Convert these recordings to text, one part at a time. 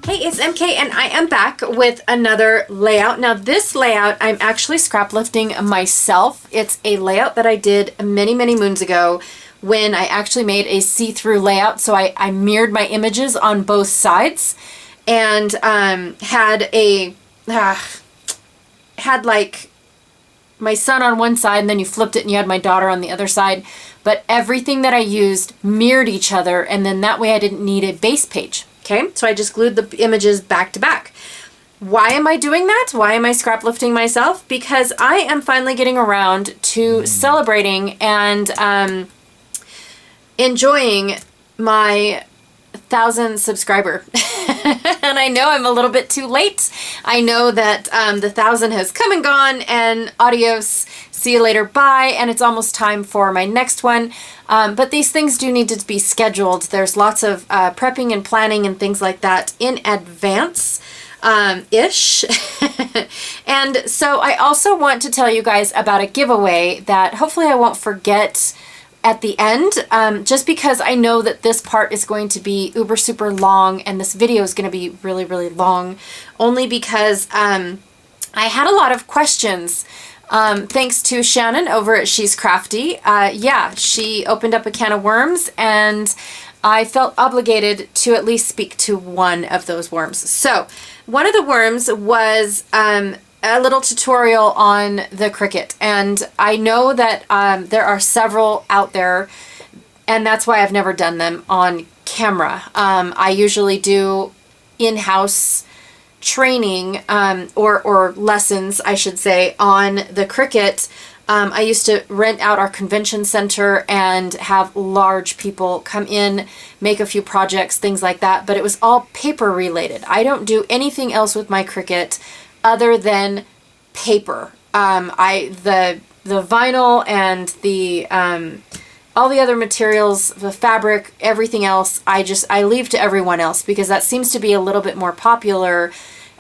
Hey, it's MK and I am back with another layout. Now this layout I'm actually scrap lifting myself. It's a layout that I did many moons ago when I actually made a see-through layout. So I mirrored my images on both sides and had like my son on one side and then you flipped it and you had my daughter on the other side. But everything that I used mirrored each other, and then that way I didn't need a base page. Okay, so I just glued the images back to back. Why am I doing that? Why am I scrap lifting myself? Because I am finally getting around to celebrating and enjoying my 1,000 subscriber. And I know I'm a little bit too late. I know that the 1,000 has come and gone, and adios, see you later, bye, and it's almost time for my next one. But these things do need to be scheduled. There's lots of prepping and planning and things like that in advance ish. And so I also want to tell you guys about a giveaway that hopefully I won't forget at the end, just because I know that this part is going to be uber super long and this video is going to be really long, only because I had a lot of questions. Thanks to Shannon over at She's Crafty. Yeah, she opened up a can of worms and I felt obligated to at least speak to one of those worms. So one of the worms was a little tutorial on the Cricut, and I know that there are several out there, and that's why I've never done them on camera. I usually do in-house training or lessons, I should say, on the Cricut. I used to rent out our convention center and have large people come in, make a few projects, things like that, but it was all paper related. I don't do anything else with my Cricut other than paper. The vinyl and the all the other materials, the fabric, everything else, I leave to everyone else, because that seems to be a little bit more popular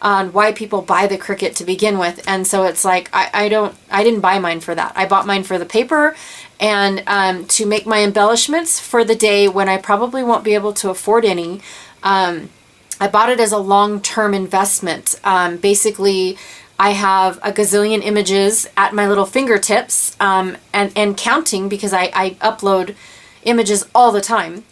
on why people buy the Cricut to begin with. And so it's like, I didn't buy mine for that. I bought mine for the paper and to make my embellishments for the day when I probably won't be able to afford any. I bought it as a long-term investment. Basically, I have a gazillion images at my little fingertips and counting, because I upload images all the time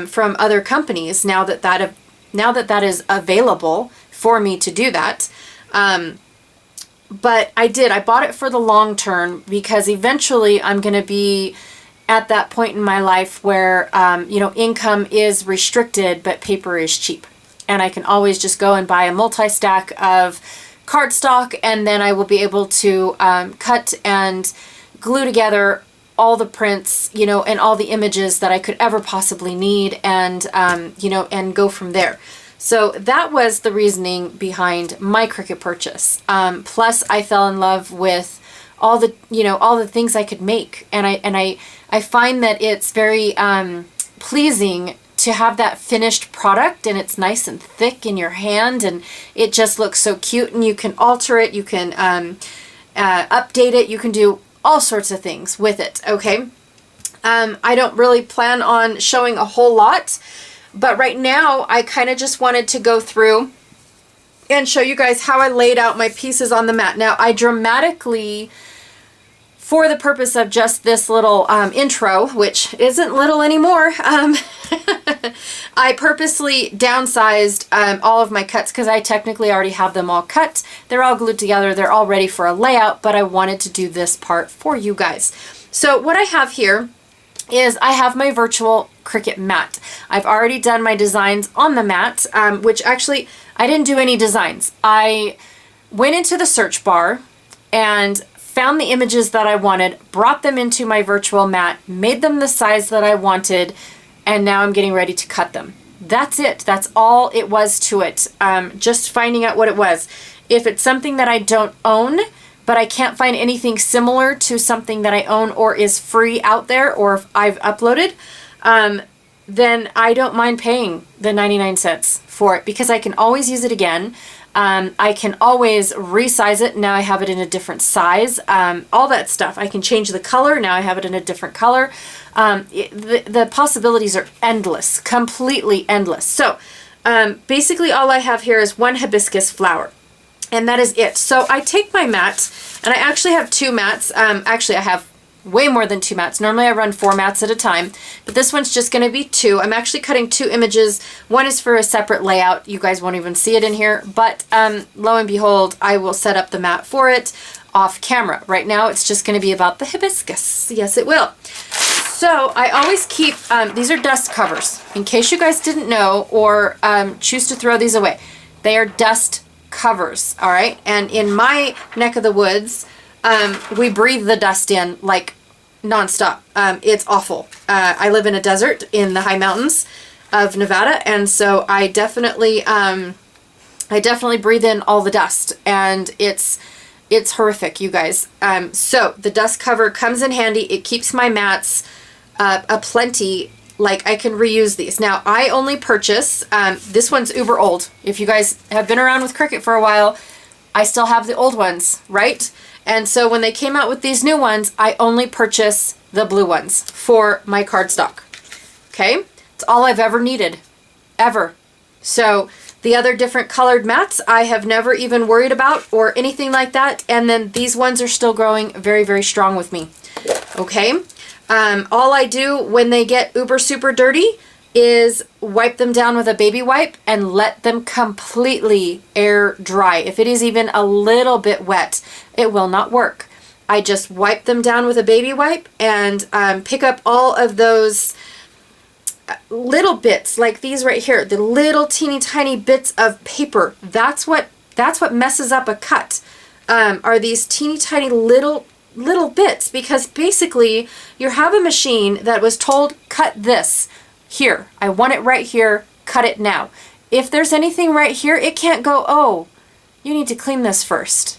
from other companies now that that is available for me to do that. But I bought it for the long term, because eventually I'm going to be at that point in my life where income is restricted but paper is cheap. And I can always just go and buy a multi-stack of cardstock, and then I will be able to cut and glue together all the prints, and all the images that I could ever possibly need, and and go from there. So that was the reasoning behind my Cricut purchase. Plus, I fell in love with all the things I could make, and I find that it's very pleasing to have that finished product, and it's nice and thick in your hand, and it just looks so cute, and you can alter it, you can update it, you can do all sorts of things with it, okay? I don't really plan on showing a whole lot, but right now I kind of just wanted to go through and show you guys how I laid out my pieces on the mat. Now, I dramatically, for the purpose of just this little intro, which isn't little anymore, I purposely downsized all of my cuts, because I technically already have them all cut. They're all glued together. They're all ready for a layout, but I wanted to do this part for you guys. So what I have here is I have my virtual Cricut mat. I've already done my designs on the mat, which actually I didn't do any designs. I went into the search bar and found the images that I wanted, brought them into my virtual mat, made them the size that I wanted, and now I'm getting ready to cut them. That's it. That's all it was to it. Just finding out what it was. If it's something that I don't own, but I can't find anything similar to something that I own or is free out there, or if I've uploaded, then I don't mind paying the 99 cents for it, because I can always use it again. I can always resize it. Now I have it in a different size. All that stuff. I can change the color. Now I have it in a different color. The possibilities are endless, completely endless. So basically all I have here is one hibiscus flower. And that is it. So I take my mat, and I actually have 2 mats. Actually, I have way more than 2 mats. Normally I run 4 mats at a time, but this one's just going to be 2. I'm actually cutting 2 images. One is for a separate layout. You guys won't even see it in here, but lo and behold, I will set up the mat for it off camera. Right now, it's just going to be about the hibiscus. Yes, it will. So I always keep, these are dust covers, in case you guys didn't know or choose to throw these away. They are dust covers, all right? And in my neck of the woods, we breathe the dust in like nonstop. It's awful. I live in a desert in the high mountains of Nevada, and so I definitely breathe in all the dust, and it's horrific, you guys. So the dust cover comes in handy. It keeps my mats aplenty. Like, I can reuse these. Now, I only purchase, this one's uber old. If you guys have been around with Cricut for a while, I still have the old ones, right? And so when they came out with these new ones, I only purchase the blue ones for my cardstock. Okay? It's all I've ever needed. Ever. So the other different colored mats, I have never even worried about or anything like that. And then these ones are still growing very, very strong with me. Okay? All I do when they get uber super dirty is wipe them down with a baby wipe and let them completely air dry. If it is even a little bit wet, it will not work. I just wipe them down with a baby wipe and pick up all of those little bits like these right here, the little teeny tiny bits of paper. That's what messes up a cut, are these teeny tiny little bits, because basically you have a machine that was told, cut this here. I want it right here. Cut it now. If there's anything right here, it can't go, oh, you need to clean this first.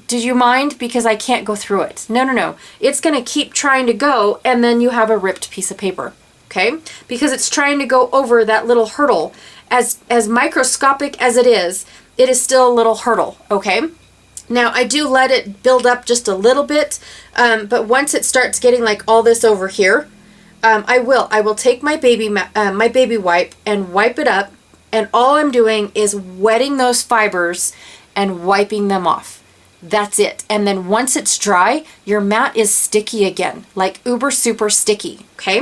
Did you mind? Because I can't go through it. No. It's going to keep trying to go, and then you have a ripped piece of paper. Okay? Because it's trying to go over that little hurdle. As microscopic as it is still a little hurdle. Okay? Now, I do let it build up just a little bit, but once it starts getting like all this over here, I will take my baby wipe and wipe it up, and all I'm doing is wetting those fibers and wiping them off. That's it. And then once it's dry, your mat is sticky again, like uber super sticky, okay?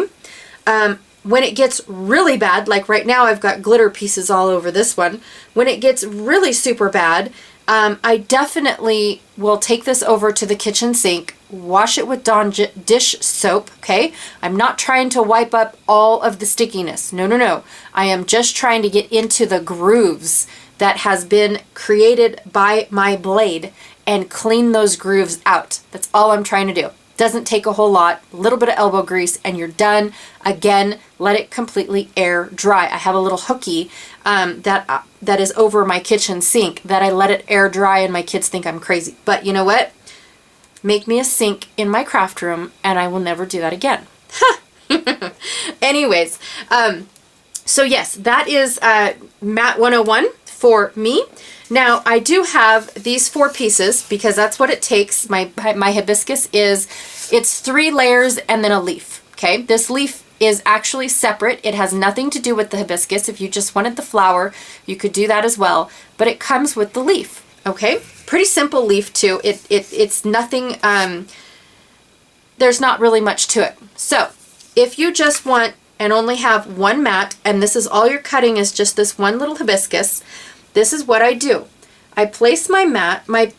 When it gets really bad, like right now I've got glitter pieces all over this one. When it gets really super bad, I definitely will take this over to the kitchen sink, wash it with Dawn dish soap, okay? I'm not trying to wipe up all of the stickiness. No. I am just trying to get into the grooves that has been created by my blade and clean those grooves out. That's all I'm trying to do. Doesn't take a whole lot, a little bit of elbow grease, and you're done. Again, let it completely air dry. I have a little hooky that is over my kitchen sink that I let it air dry, and my kids think I'm crazy. But you know what? Make me a sink in my craft room, and I will never do that again. Anyways, so yes, that is Mat 101 for me. Now, I do have these 4 pieces because that's what it takes. My hibiscus it's 3 layers and then a leaf, okay? This leaf is actually separate. It has nothing to do with the hibiscus. If you just wanted the flower, you could do that as well, but it comes with the leaf, okay? Pretty simple leaf too. It's nothing, there's not really much to it. So, if you just want and only have 1 mat, and this is all you're cutting is just this one little hibiscus, this is what I do. I place my mat, my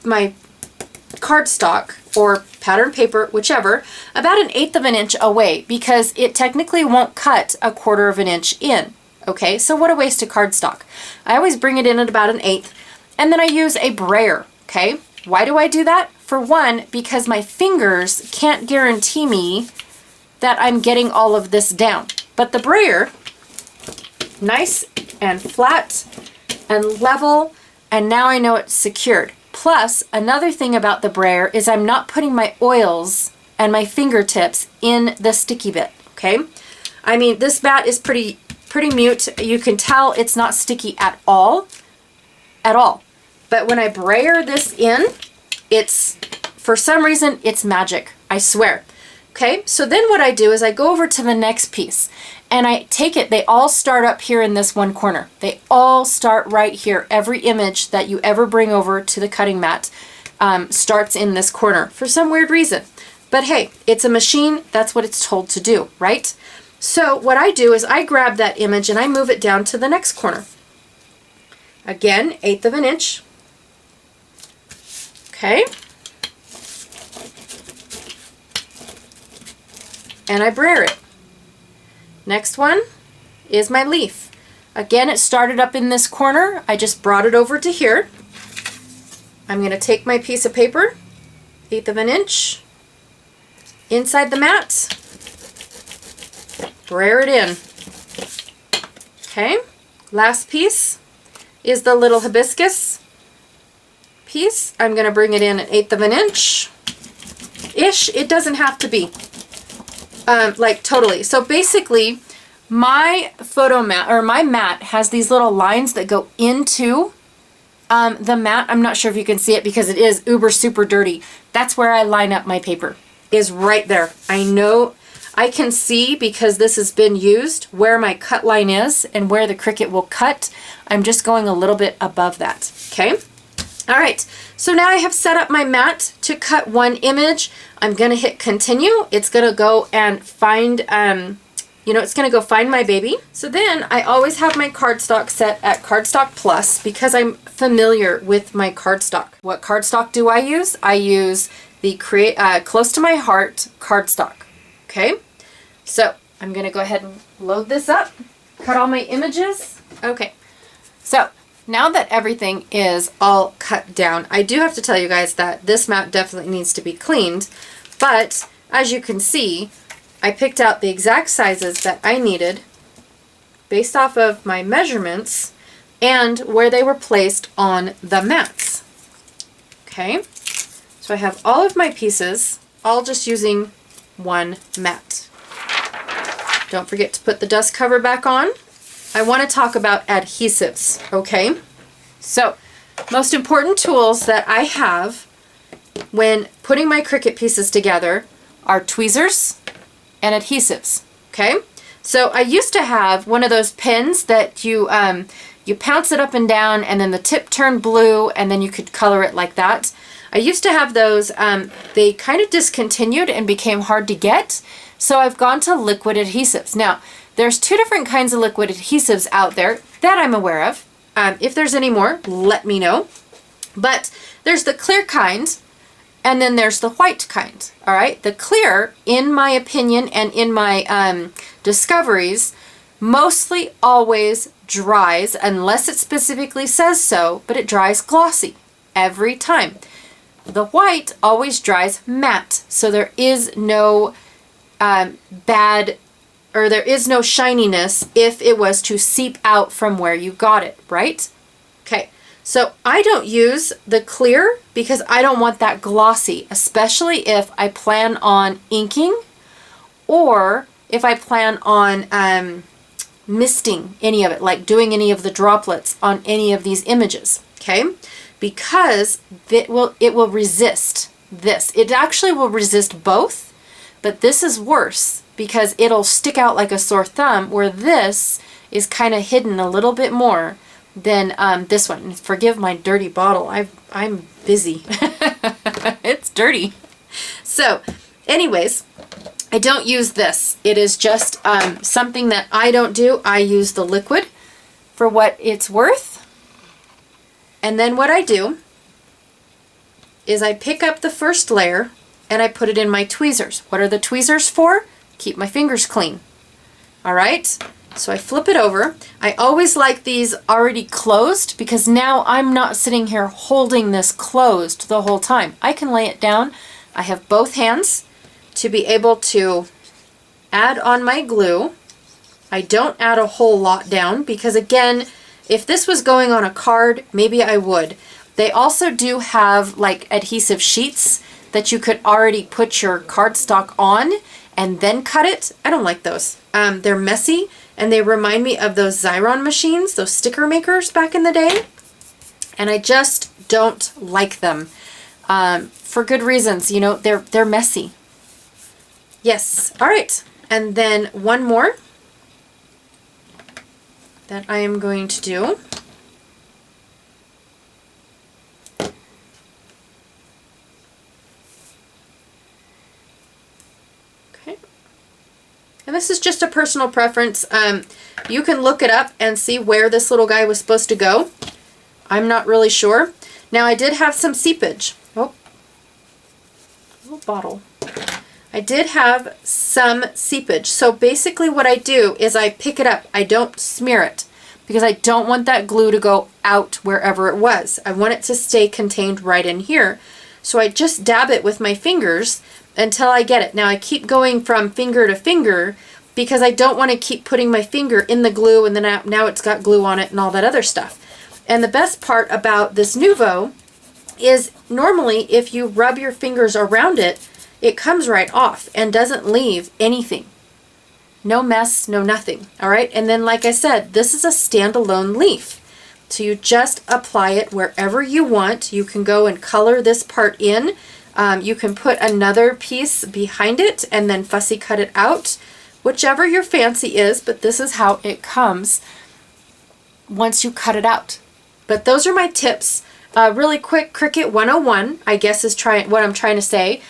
cardstock or pattern paper, whichever, about 1/8 of an inch away because it technically won't cut 1/4 of an inch in. Okay, so what a waste of cardstock. I always bring it in at about 1/8, and then I use a brayer. Okay, why do I do that? For one, because my fingers can't guarantee me that I'm getting all of this down. But the brayer, nice and flat and level, and now I know it's secured. Plus, another thing about the brayer is I'm not putting my oils and my fingertips in the sticky bit, okay? I mean, this mat is pretty mute. You can tell it's not sticky at all. But when I brayer this in, it's, for some reason, it's magic. I swear. Okay, so then what I do is I go over to the next piece and I take it, they all start up here in this one corner. They all start right here. Every image that you ever bring over to the cutting mat starts in this corner for some weird reason. But hey, it's a machine, that's what it's told to do, right? So what I do is I grab that image and I move it down to the next corner. Again, 1/8 of an inch. Okay. And I brayer it. Next one is my leaf. Again, it started up in this corner. I just brought it over to here. I'm going to take my piece of paper, 1/8 of an inch, inside the mat, brayer it in. Okay, last piece is the little hibiscus piece. I'm going to bring it in at 1/8 of an inch-ish. It doesn't have to be. Like totally. So basically my photo mat, or my mat, has these little lines that go into the mat. I'm not sure if you can see it because it is uber super dirty. That's where I line up my paper, is right there. I know I can see, because this has been used, where my cut line is and where the Cricut will cut. I'm just going a little bit above that. Okay. All right, so now I have set up my mat to cut one image. I'm going to hit continue. It's going to go and find, it's going to go find my baby. So then I always have my cardstock set at cardstock plus because I'm familiar with my cardstock. What cardstock do I use? I use the Close to My Heart cardstock. Okay, so I'm going to go ahead and load this up, cut all my images. Okay, so now that everything is all cut down, I do have to tell you guys that this mat definitely needs to be cleaned, but as you can see, I picked out the exact sizes that I needed based off of my measurements and where they were placed on the mats. Okay, so I have all of my pieces, all just using one mat. Don't forget to put the dust cover back on. I want to talk about adhesives, okay? So, most important tools that I have when putting my Cricut pieces together are tweezers and adhesives, okay? So I used to have one of those pens that you pounce it up and down and then the tip turned blue and then you could color it like that. I used to have those. They kind of discontinued and became hard to get, so I've gone to liquid adhesives. Now, there's two different kinds of liquid adhesives out there that I'm aware of. If there's any more, let me know. But there's the clear kind, and then there's the white kind. All right, the clear, in my opinion and in my discoveries, mostly always dries, unless it specifically says so, but it dries glossy every time. The white always dries matte, so there is no there is no shininess if it was to seep out from where you got it, right? Okay, so I don't use the clear because I don't want that glossy, especially if I plan on inking or if I plan on misting any of it, like doing any of the droplets on any of these images, okay? Because it will resist this. It actually will resist both, but this is worse because it'll stick out like a sore thumb, where this is kind of hidden a little bit more than this one. And forgive my dirty bottle. I'm busy. It's dirty. So anyways, I don't use this. It is just something that I don't do. I use the liquid for what it's worth. And then what I do is I pick up the first layer and I put it in my tweezers. What are the tweezers for? Keep my fingers clean. All right, so I flip it over. I always like these already closed because now I'm not sitting here holding this closed the whole time. I can lay it down. I have both hands to be able to add on my glue. I don't add a whole lot down because, again, if this was going on a card, maybe I would. They also do have like adhesive sheets that you could already put your cardstock on and then cut it. I don't like those. They're messy and they remind me of those Xyron machines, those sticker makers back in the day. And I just don't like them for good reasons. You know, they're messy. Yes. All right. And then one more that I am going to do. Okay. And this is just a personal preference. You can look it up and see where this little guy was supposed to go. I'm not really sure. Now I did have some seepage. Oh, little bottle. I did have some seepage. So basically what I do is I pick it up. I don't smear it because I don't want that glue to go out wherever it was. I want it to stay contained right in here. So I just dab it with my fingers until I get it. Now I keep going from finger to finger because I don't want to keep putting my finger in the glue and then now it's got glue on it and all that other stuff. And the best part about this Nuvo is normally if you rub your fingers around it, it comes right off and doesn't leave anything. No mess, no nothing. All right. And then, like I said, this is a standalone leaf. So you just apply it wherever you want. You can go and color this part in. You can put another piece behind it and then fussy cut it out, whichever your fancy is, but this is how it comes once you cut it out. But those are my tips. Really quick, Cricut 101, I guess is what I'm trying to say.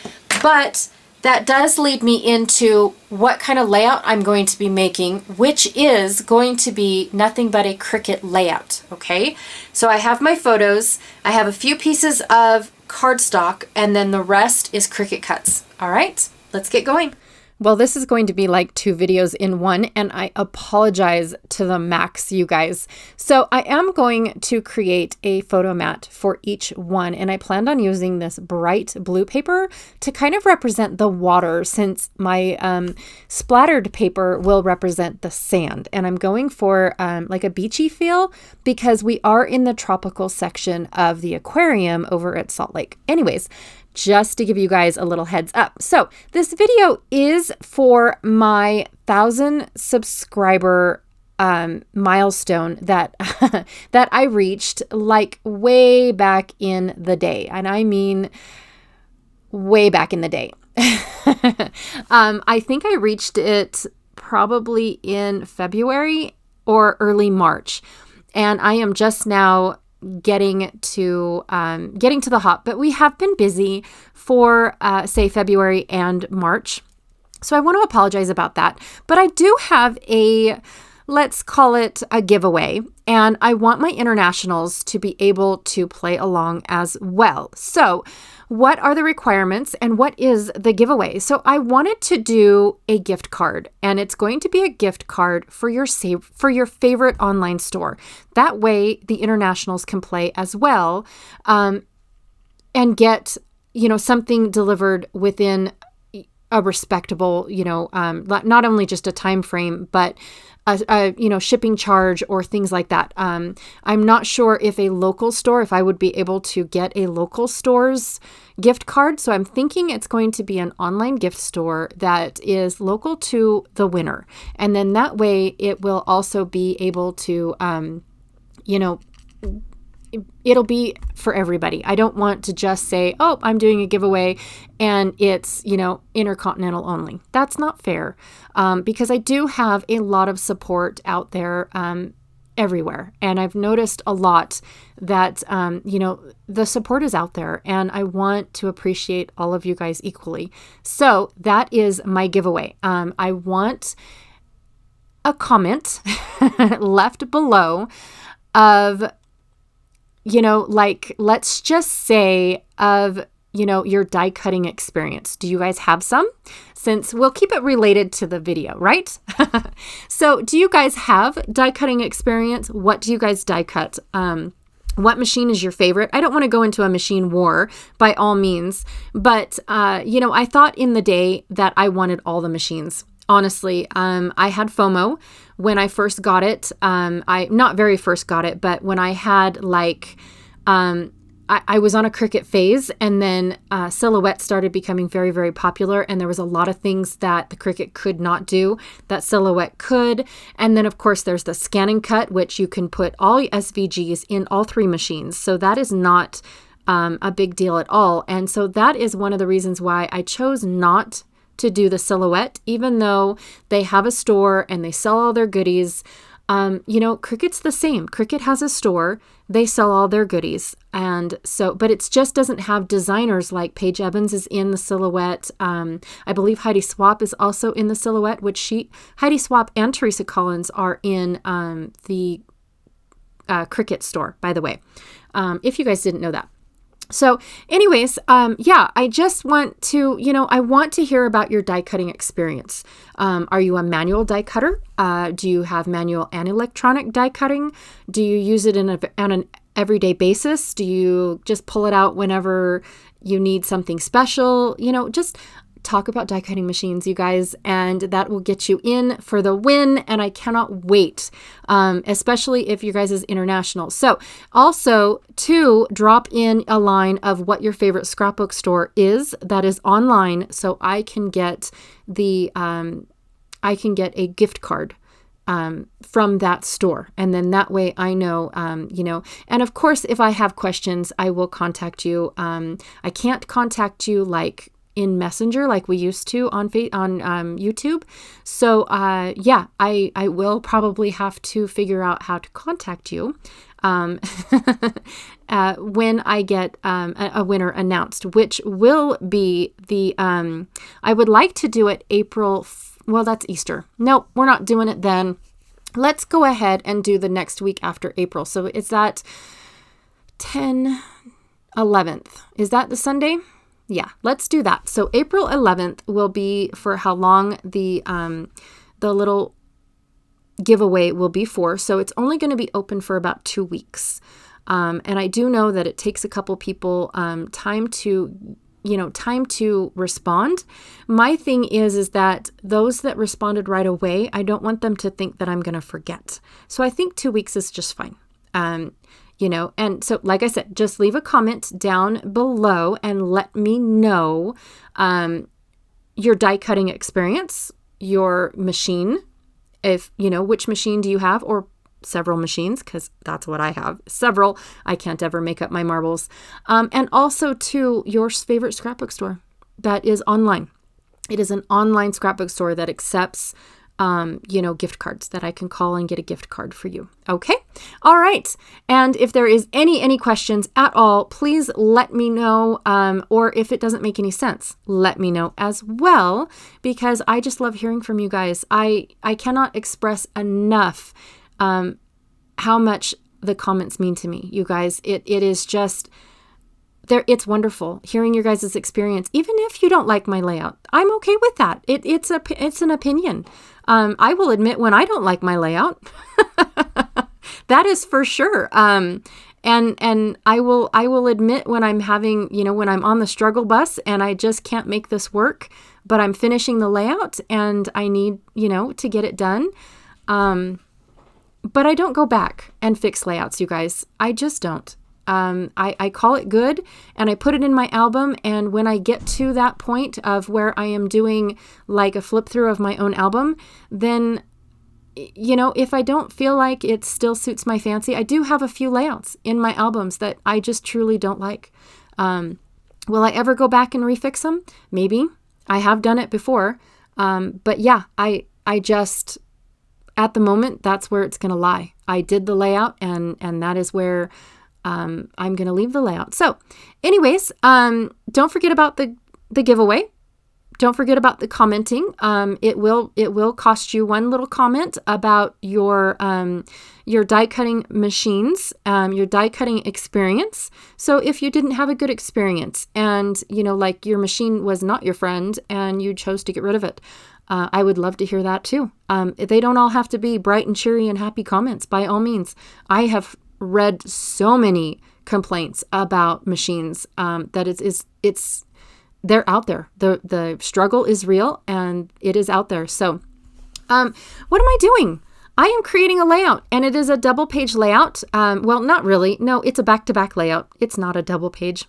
But that does lead me into what kind of layout I'm going to be making, which is going to be nothing but a Cricut layout, okay? So I have my photos, I have a few pieces of cardstock, and then the rest is Cricut cuts. All right, let's get going. Well, this is going to be like 2 videos in one, and I apologize to the max, you guys. So I am going to create a photo mat for each one, and I planned on using this bright blue paper to kind of represent the water, since my splattered paper will represent the sand. And I'm going for like a beachy feel because we are in the tropical section of the aquarium over at Salt Lake. Anyways, just to give you guys a little heads up. So this video is for my 1,000 subscriber milestone that that I reached like way back in the day. And I mean way back in the day. I think I reached it probably in February or early March. And I am just now getting to the hop, but we have been busy for say February and March. So I want to apologize about that, but I do have let's call it a giveaway, and I want my internationals to be able to play along as well. So what are the requirements and what is the giveaway? So I wanted to do a gift card, and it's going to be a gift card for your favorite online store. That way the internationals can play as well, and get, something delivered within a respectable, not only just a time frame, but a shipping charge or things like that. I'm not sure if I would be able to get a local store's gift card. So I'm thinking it's going to be an online gift store that is local to the winner. And then that way it will also be able to, it'll be for everybody. I don't want to just say, oh, I'm doing a giveaway and it's, intercontinental only. That's not fair, because I do have a lot of support out there everywhere. And I've noticed a lot that, the support is out there, and I want to appreciate all of you guys equally. So that is my giveaway. I want a comment left below of, let's just say of, your die cutting experience. Do you guys have some? Since we'll keep it related to the video, right? So do you guys have die cutting experience? What do you guys die cut? What machine is your favorite? I don't want to go into a machine war by all means, but, I thought in the day that I wanted all the machines. Honestly, I had FOMO when I first got it. I not very first got it, but when I had I was on a Cricut phase, and then Silhouette started becoming very, very popular, and there was a lot of things that the Cricut could not do that Silhouette could. And then, of course, there's the scan and cut, which you can put all SVGs in all 3 machines. So that is not a big deal at all. And so that is one of the reasons why I chose not to do the silhouette, even though they have a store and they sell all their goodies. Cricut's the same. Cricut has a store. They sell all their goodies. And so, but it just doesn't have designers like Paige Evans is in the silhouette. I believe Heidi Swapp is also in the silhouette, Heidi Swapp and Teresa Collins are in the Cricut store, by the way, if you guys didn't know that. So anyways, I just want to, I want to hear about your die cutting experience. Are you a manual die cutter? Do you have manual and electronic die cutting? Do you use it on an everyday basis? Do you just pull it out whenever you need something special? Just talk about die cutting machines, you guys, and that will get you in for the win. And I cannot wait, especially if your guys is international. So also to drop in a line of what your favorite scrapbook store is that is online, so I can get a gift card from that store. And then that way I know, and of course, if I have questions, I will contact you. I can't contact you like in Messenger like we used to on YouTube. So I will probably have to figure out how to contact you when I get a winner announced, which will be the, I would like to do it April, well, that's Easter. Nope, we're not doing it then. Let's go ahead and do the next week after April. So is that 11th? Is that the Sunday? Yeah, let's do that. So April 11th will be for how long the little giveaway will be for. So it's only going to be open for about 2 weeks. And I do know that it takes a couple people time to respond. My thing is that those that responded right away, I don't want them to think that I'm going to forget. So I think 2 weeks is just fine. And so, like I said, just leave a comment down below and let me know your die cutting experience, your machine, if, which machine do you have, or several machines, because that's what I have. Several. I can't ever make up my marbles. And also to your favorite scrapbook store that is online. It is an online scrapbook store that accepts gift cards that I can call and get a gift card for you. Okay. All right. And if there is any questions at all, please let me know. Or if it doesn't make any sense, let me know as well, because I just love hearing from you guys. I cannot express enough, how much the comments mean to me, you guys. It is just there. It's wonderful hearing your guys' experience. Even if you don't like my layout, I'm okay with that. It's an opinion. I will admit when I don't like my layout. That is for sure. And I will admit when I'm having, when I'm on the struggle bus and I just can't make this work, but I'm finishing the layout and I need, to get it done. But I don't go back and fix layouts, you guys. I just don't. I call it good and I put it in my album. And when I get to that point of where I am doing like a flip through of my own album, then, if I don't feel like it still suits my fancy, I do have a few layouts in my albums that I just truly don't like. Will I ever go back and refix them? Maybe. I have done it before. But yeah, I just, at the moment, that's where it's going to lie. I did the layout and that is where I'm going to leave the layout. So anyways, don't forget about the giveaway. Don't forget about the commenting. It will cost you one little comment about your die cutting machines, your die cutting experience. So if you didn't have a good experience and, like your machine was not your friend and you chose to get rid of it, I would love to hear that too. They don't all have to be bright and cheery and happy comments, by all means. I have read so many complaints about machines that they're out there. The struggle is real and it is out there. So what am I doing? I am creating a layout and it is a double page layout. Well, not really. No, it's a back-to-back layout. It's not a double page.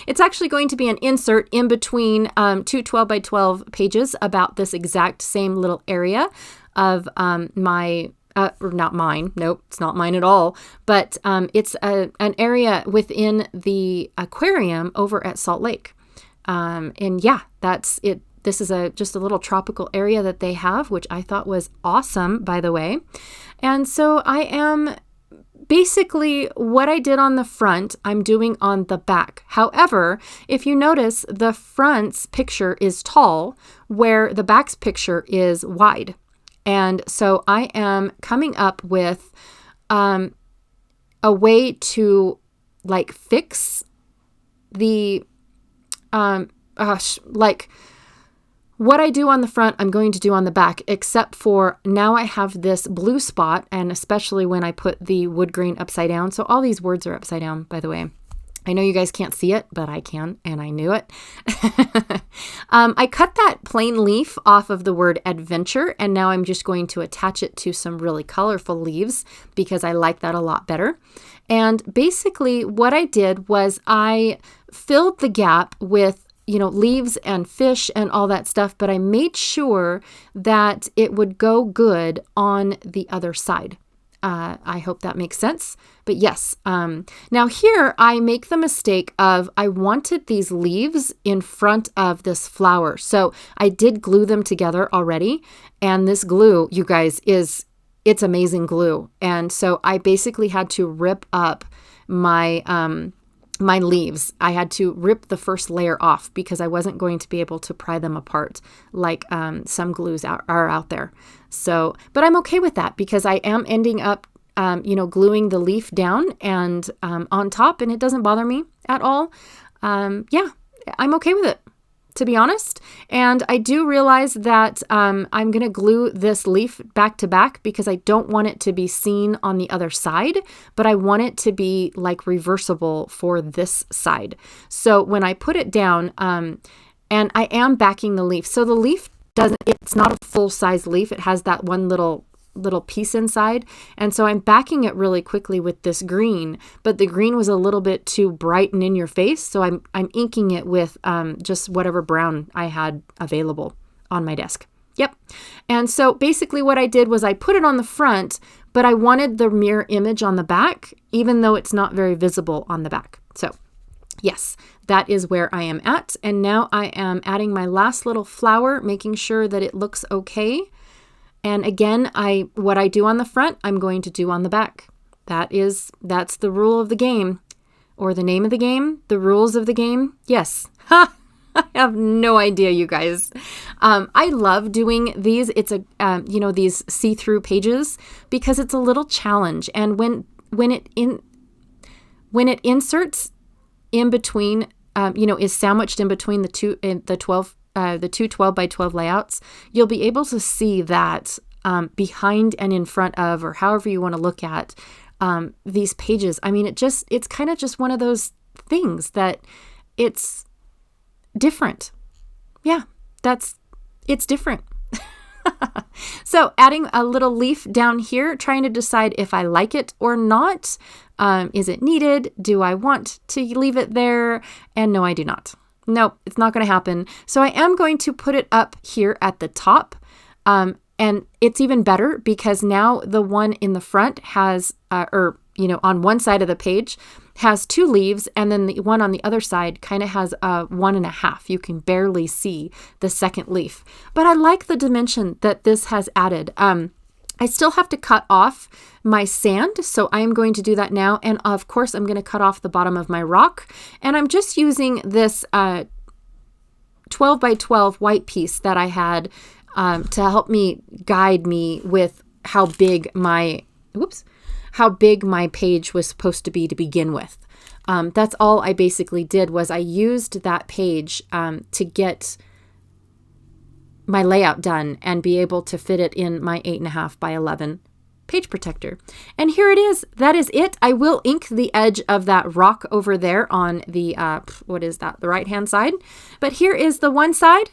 It's actually going to be an insert in between two 12 by 12 pages about this exact same little area of my not mine. Nope, it's not mine at all. But it's an area within the aquarium over at Salt Lake. And yeah, that's it. This is just a little tropical area that they have, which I thought was awesome, by the way. And so I am basically what I did on the front, I'm doing on the back. However, if you notice, the front's picture is tall where the back's picture is wide. And so I am coming up with a way to like fix the, like what I do on the front, I'm going to do on the back, except for now I have this blue spot, and especially when I put the wood grain upside down. So all these words are upside down, by the way. I know you guys can't see it, but I can, and I knew it. I cut that plain leaf off of the word adventure, and now I'm just going to attach it to some really colorful leaves because I like that a lot better. And basically what I did was I filled the gap with leaves and fish and all that stuff, but I made sure that it would go good on the other side. I hope that makes sense. But yes, now here I make the mistake of I wanted these leaves in front of this flower. So I did glue them together already. And this glue, you guys, it's amazing glue. And so I basically had to rip up my leaves. I had to rip the first layer off because I wasn't going to be able to pry them apart like some glues are out there. So, but I'm okay with that because I am ending up, gluing the leaf down and on top, and it doesn't bother me at all. Yeah, I'm okay with it, to be honest. And I do realize that I'm going to glue this leaf back to back because I don't want it to be seen on the other side, but I want it to be like reversible for this side. So when I put it down, and I am backing the leaf. So the leaf it's not a full size leaf. It has that one little piece inside. And so I'm backing it really quickly with this green, but the green was a little bit too bright and in your face. So I'm inking it with just whatever brown I had available on my desk. Yep. And so basically what I did was I put it on the front, but I wanted the mirror image on the back, even though it's not very visible on the back. So yes, that is where I am at. And now I am adding my last little flower, making sure that it looks okay. And again, what I do on the front, I'm going to do on the back. That's the rule of the game, or the name of the game, the rules of the game. Yes. Ha! I have no idea, you guys. I love doing these. It's these see-through pages because it's a little challenge. And when it inserts in between, is sandwiched in between the two 12 by 12 layouts, you'll be able to see that behind and in front of, or however you want to look at these pages. I mean, it's kind of just one of those things that it's different. Yeah, it's different. So adding a little leaf down here, trying to decide if I like it or not. Is it needed? Do I want to leave it there? And no, I do not. Nope, it's not going to happen. So I am going to put it up here at the top. And it's even better because now the one in the front has, on one side of the page has 2 leaves, and then the one on the other side kind of has 1.5. You can barely see the second leaf. But I like the dimension that this has added. I still have to cut off my sand, so I am going to do that now. And of course, I'm going to cut off the bottom of my rock. And I'm just using this 12 by 12 white piece that I had to help me guide me with how big my page was supposed to be to begin with. That's all I basically did was I used that page to get my layout done and be able to fit it in my 8.5 by 11 page protector. And here it is. That is it. I will ink the edge of that rock over there on the, the right-hand side. But here is the one side.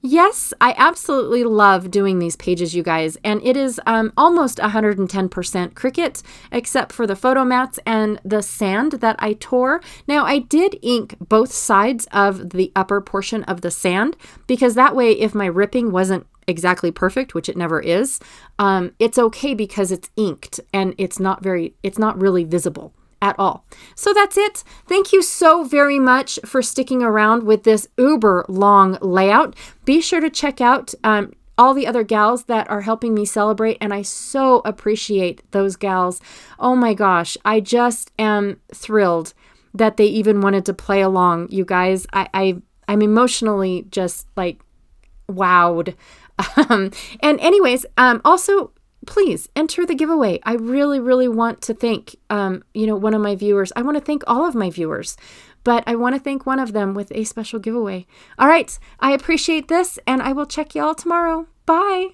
Yes, I absolutely love doing these pages, you guys, and it is almost 110% Cricut, except for the photo mats and the sand that I tore. Now, I did ink both sides of the upper portion of the sand, because that way, if my ripping wasn't exactly perfect, which it never is, it's okay because it's inked and it's not really visible at all. So that's it. Thank you so very much for sticking around with this uber long layout. Be sure to check out all the other gals that are helping me celebrate, and I so appreciate those gals. Oh my gosh, I just am thrilled that they even wanted to play along, you guys. I'm emotionally just like wowed. And anyways, also, please enter the giveaway. I really, really want to thank, one of my viewers. I want to thank all of my viewers, but I want to thank one of them with a special giveaway. All right. I appreciate this, and I will check y'all tomorrow. Bye.